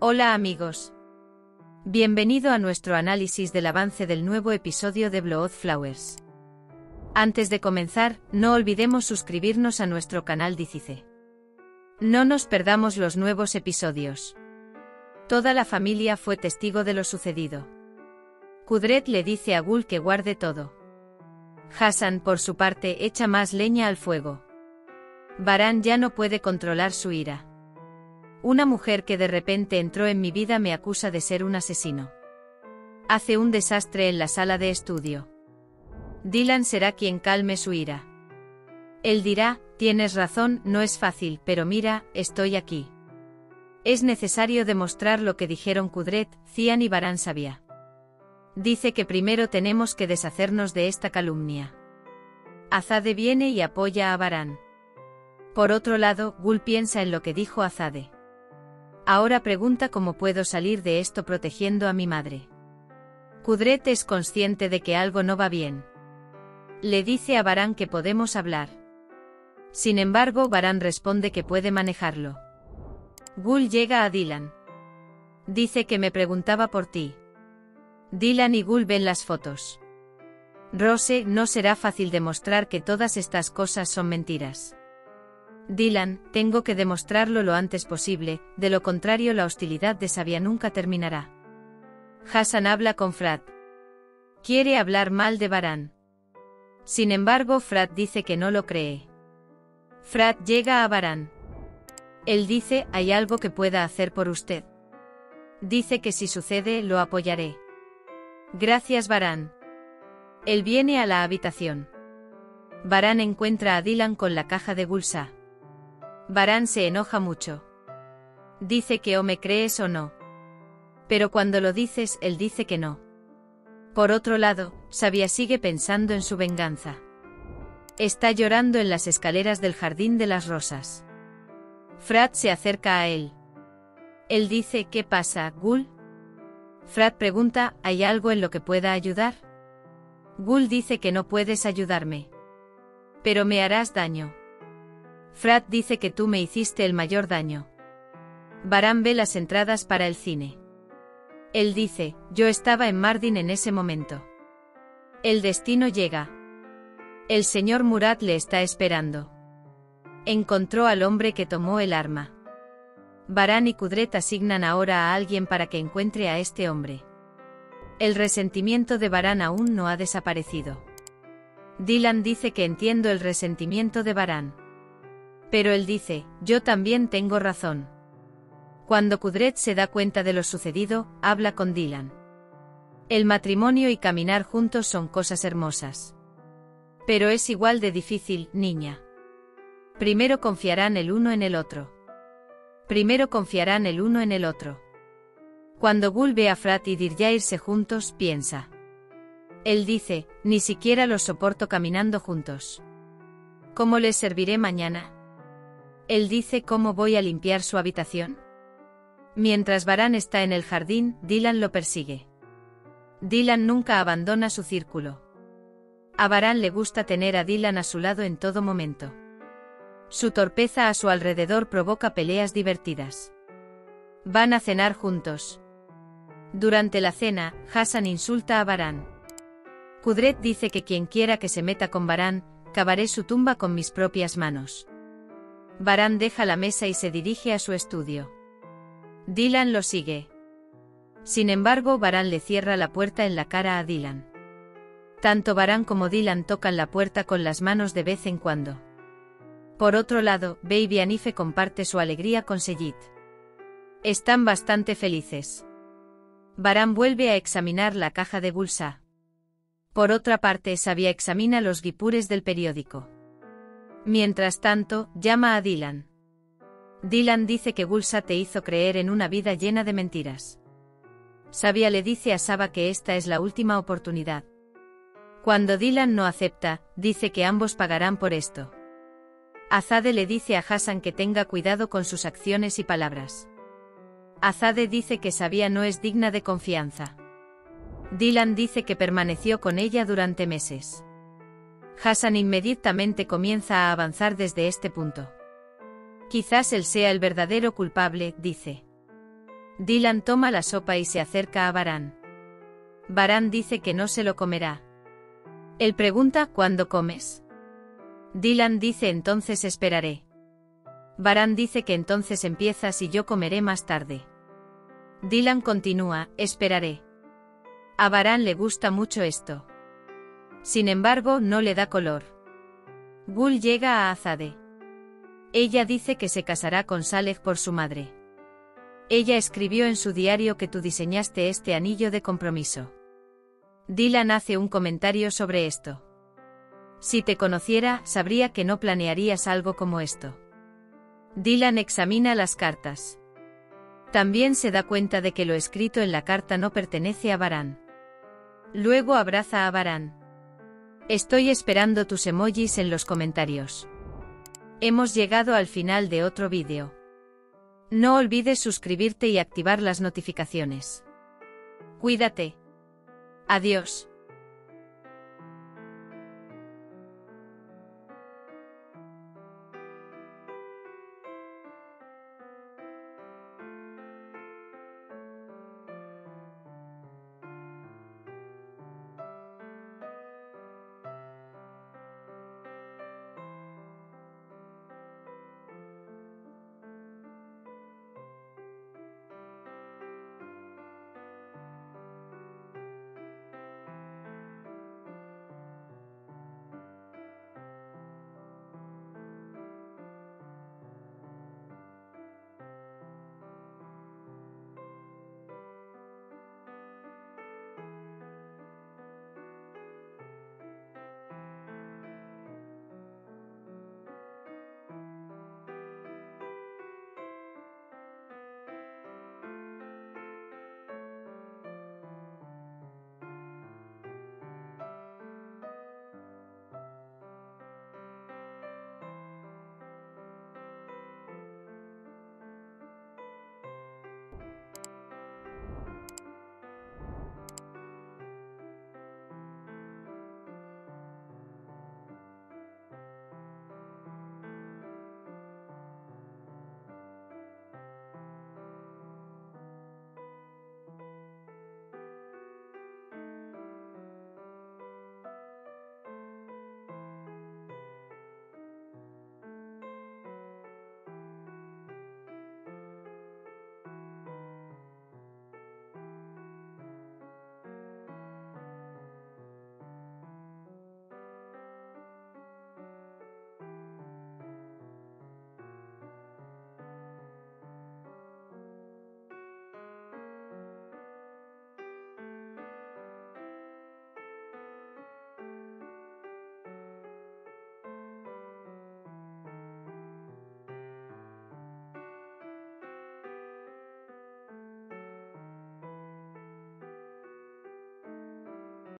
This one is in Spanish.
Hola amigos. Bienvenido a nuestro análisis del avance del nuevo episodio de Blood Flowers. Antes de comenzar, no olvidemos suscribirnos a nuestro canal Dícice. No nos perdamos los nuevos episodios. Toda la familia fue testigo de lo sucedido. Kudret le dice a Gul que guarde todo. Hassan, por su parte, echa más leña al fuego. Baran ya no puede controlar su ira. Una mujer que de repente entró en mi vida me acusa de ser un asesino. Hace un desastre en la sala de estudio. Dylan será quien calme su ira. Él dirá, tienes razón, no es fácil, pero mira, estoy aquí. Es necesario demostrar lo que dijeron Kudret, Cian y Baran sabía. Dice que primero tenemos que deshacernos de esta calumnia. Azade viene y apoya a Baran. Por otro lado, Gul piensa en lo que dijo Azade. Ahora pregunta cómo puedo salir de esto protegiendo a mi madre. Kudret es consciente de que algo no va bien. Le dice a Baran que podemos hablar. Sin embargo, Baran responde que puede manejarlo. Gul llega a Dylan. Dice que me preguntaba por ti. Dylan y Gul ven las fotos. Rose, no será fácil demostrar que todas estas cosas son mentiras. Dylan, tengo que demostrarlo lo antes posible, de lo contrario la hostilidad de Sabia nunca terminará. Hassan habla con Frat. Quiere hablar mal de Baran. Sin embargo, Frat dice que no lo cree. Frat llega a Baran. Él dice, ¿hay algo que pueda hacer por usted? Dice que si sucede, lo apoyaré. Gracias, Baran. Él viene a la habitación. Baran encuentra a Dylan con la caja de Gulsa. Baran se enoja mucho. Dice que o me crees o no. Pero cuando lo dices, él dice que no. Por otro lado, Sabia sigue pensando en su venganza. Está llorando en las escaleras del jardín de las rosas. Frat se acerca a él. Él dice, ¿qué pasa, Gul? Frat pregunta, ¿hay algo en lo que pueda ayudar? Gul dice que no puedes ayudarme. Pero me harás daño. Frat dice que tú me hiciste el mayor daño. Baran ve las entradas para el cine. Él dice, yo estaba en Mardin en ese momento. El destino llega. El señor Murad le está esperando. Encontró al hombre que tomó el arma. Baran y Kudret asignan ahora a alguien para que encuentre a este hombre. El resentimiento de Baran aún no ha desaparecido. Dylan dice que entiendo el resentimiento de Baran. Pero él dice, yo también tengo razón. Cuando Kudret se da cuenta de lo sucedido, habla con Dylan. El matrimonio y caminar juntos son cosas hermosas. Pero es igual de difícil, niña. Primero confiarán el uno en el otro. Primero confiarán el uno en el otro. Cuando Gul ve a Frat y Dirya irse juntos, piensa. Él dice, ni siquiera los soporto caminando juntos. ¿Cómo les serviré mañana? Él dice, ¿cómo voy a limpiar su habitación? Mientras Baran está en el jardín, Dylan lo persigue. Dylan nunca abandona su círculo. A Baran le gusta tener a Dylan a su lado en todo momento. Su torpeza a su alrededor provoca peleas divertidas. Van a cenar juntos. Durante la cena, Hassan insulta a Baran. Kudret dice que quien quiera que se meta con Baran, cavaré su tumba con mis propias manos. Baran deja la mesa y se dirige a su estudio. Dylan lo sigue. Sin embargo, Baran le cierra la puerta en la cara a Dylan. Tanto Baran como Dylan tocan la puerta con las manos de vez en cuando. Por otro lado, Baby Anife comparte su alegría con Seyit. Están bastante felices. Baran vuelve a examinar la caja de Gulsa. Por otra parte, Sabia examina los guipures del periódico. Mientras tanto, llama a Dylan. Dylan dice que Gulsa te hizo creer en una vida llena de mentiras. Sabia le dice a Saba que esta es la última oportunidad. Cuando Dylan no acepta, dice que ambos pagarán por esto. Azade le dice a Hassan que tenga cuidado con sus acciones y palabras. Azade dice que Sabia no es digna de confianza. Dylan dice que permaneció con ella durante meses. Hassan inmediatamente comienza a avanzar desde este punto. Quizás él sea el verdadero culpable, dice. Dylan toma la sopa y se acerca a Varane. Varane dice que no se lo comerá. Él pregunta ¿cuándo comes? Dylan dice entonces esperaré. Varane dice que entonces empiezas y yo comeré más tarde. Dylan continúa, esperaré. A Varane le gusta mucho esto. Sin embargo, no le da color. Gul llega a Azade. Ella dice que se casará con Saleh por su madre. Ella escribió en su diario que tú diseñaste este anillo de compromiso. Dylan hace un comentario sobre esto. Si te conociera, sabría que no planearías algo como esto. Dylan examina las cartas. También se da cuenta de que lo escrito en la carta no pertenece a Varane. Luego abraza a Varane. Estoy esperando tus emojis en los comentarios. Hemos llegado al final de otro vídeo. No olvides suscribirte y activar las notificaciones. Cuídate. Adiós.